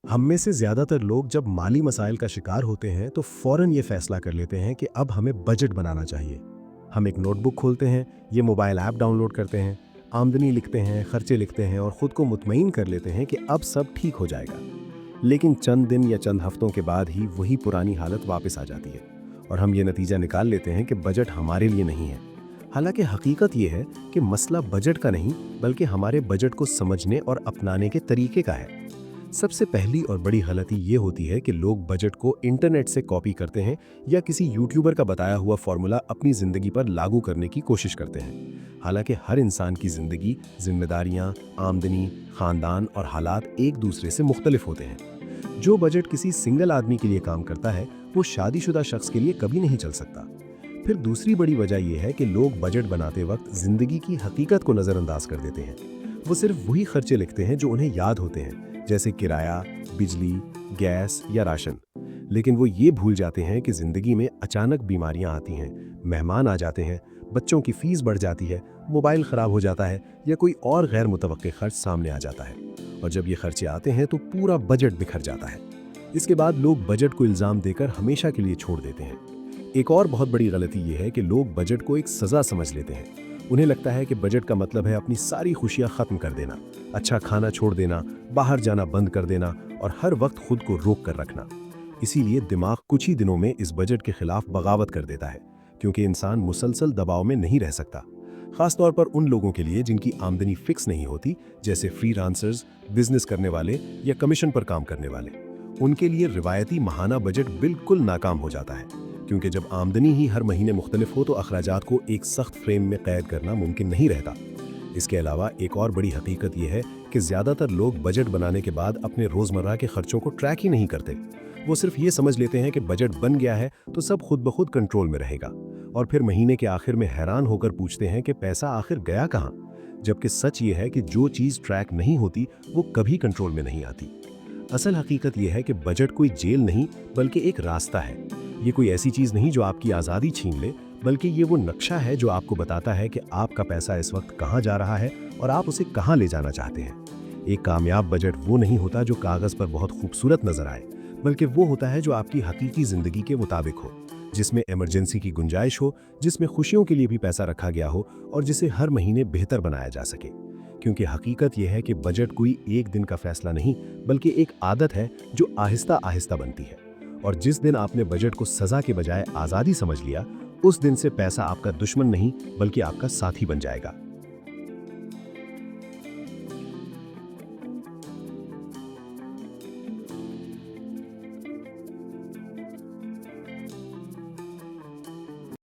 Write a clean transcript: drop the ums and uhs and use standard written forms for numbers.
हम में से ज़्यादातर लोग जब माली मसाइल का शिकार होते हैं तो फ़ौरन ये फैसला कर लेते हैं कि अब हमें बजट बनाना चाहिए। हम एक नोटबुक खोलते हैं, ये मोबाइल ऐप डाउनलोड करते हैं, आमदनी लिखते हैं, खर्चे लिखते हैं और ख़ुद को मुतमईन कर लेते हैं कि अब सब ठीक हो जाएगा। लेकिन चंद दिन या चंद हफ्तों के बाद ही वही पुरानी हालत वापस आ जाती है और हम ये नतीजा निकाल लेते हैं कि बजट हमारे लिए नहीं है। हालांकि हकीकत ये है कि मसला बजट का नहीं बल्कि हमारे बजट को समझने और अपनाने के तरीके का है। सबसे पहली और बड़ी गलती ये होती है कि लोग बजट को इंटरनेट से कॉपी करते हैं या किसी यूट्यूबर का बताया हुआ फॉर्मूला अपनी ज़िंदगी पर लागू करने की कोशिश करते हैं। हालांकि हर इंसान की ज़िंदगी, जिम्मेदारियां, आमदनी, ख़ानदान और हालात एक दूसरे से मुख्तलिफ होते हैं। जो बजट किसी सिंगल आदमी के लिए काम करता है वो शादीशुदा शख्स के लिए कभी नहीं चल सकता। फिर दूसरी बड़ी वजह यह है कि लोग बजट बनाते वक्त ज़िंदगी की हकीकत को नज़रअंदाज कर देते हैं। वो सिर्फ वही खर्चे लिखते हैं जो उन्हें याद होते हैं, जैसे किराया, बिजली, गैस या राशन। लेकिन वो ये भूल जाते हैं कि ज़िंदगी में अचानक बीमारियां आती हैं, मेहमान आ जाते हैं, बच्चों की फीस बढ़ जाती है, मोबाइल ख़राब हो जाता है या कोई और गैर मुतवक्के खर्च सामने आ जाता है। और जब ये खर्चे आते हैं तो पूरा बजट बिखर जाता है। इसके बाद लोग बजट को इल्ज़ाम देकर हमेशा के लिए छोड़ देते हैं। एक और बहुत बड़ी गलती ये है कि लोग बजट को एक सज़ा समझ लेते हैं। उन्हें लगता है कि बजट का मतलब है अपनी सारी खुशियां खत्म कर देना, अच्छा खाना छोड़ देना, बाहर जाना बंद कर देना और हर वक्त खुद को रोक कर रखना। इसीलिए दिमाग कुछ ही दिनों में इस बजट के खिलाफ बगावत कर देता है, क्योंकि इंसान मुसलसल दबाव में नहीं रह सकता। खास तौर पर उन लोगों के लिए जिनकी आमदनी फिक्स नहीं होती, जैसे फ्रीलांसर्स, बिजनेस करने वाले या कमीशन पर काम करने वाले। उनके लिए रिवायती माहाना बजट बिल्कुल नाकाम हो जाता है, क्योंकि जब आमदनी ही हर महीने मुख्तलिफ हो तो अखराजात को एक सख्त फ्रेम में कैद करना मुमकिन नहीं रहता। इसके अलावा एक और बड़ी हकीकत यह है कि ज़्यादातर लोग बजट बनाने के बाद अपने रोज़मर्रा के खर्चों को ट्रैक ही नहीं करते। वो सिर्फ ये समझ लेते हैं कि बजट बन गया है तो सब खुद ब खुद कंट्रोल में रहेगा, और फिर महीने के आखिर में हैरान होकर पूछते हैं कि पैसा आखिर गया कहाँ। जबकि सच ये है कि जो चीज़ ट्रैक नहीं होती वो कभी कंट्रोल में नहीं आती। असल हकीकत यह है कि बजट कोई जेल नहीं बल्कि एक रास्ता है। ये कोई ऐसी चीज़ नहीं जो आपकी आज़ादी छीन ले, बल्कि ये वो नक्शा है जो आपको बताता है कि आपका पैसा इस वक्त कहाँ जा रहा है और आप उसे कहाँ ले जाना चाहते हैं। एक कामयाब बजट वो नहीं होता जो कागज़ पर बहुत खूबसूरत नज़र आए, बल्कि वो होता है जो आपकी हकीकी ज़िंदगी के मुताबिक हो, जिसमें इमरजेंसी की गुंजाइश हो, जिसमें खुशियों के लिए भी पैसा रखा गया हो और जिसे हर महीने बेहतर बनाया जा सके। क्योंकि हकीकत यह है कि बजट कोई एक दिन का फैसला नहीं बल्कि एक आदत है जो आहिस्ता आहिस्ता बनती है। और जिस दिन आपने बजट को सज़ा के बजाय आज़ादी समझ लिया, उस दिन से पैसा आपका दुश्मन नहीं बल्कि आपका साथी बन जाएगा।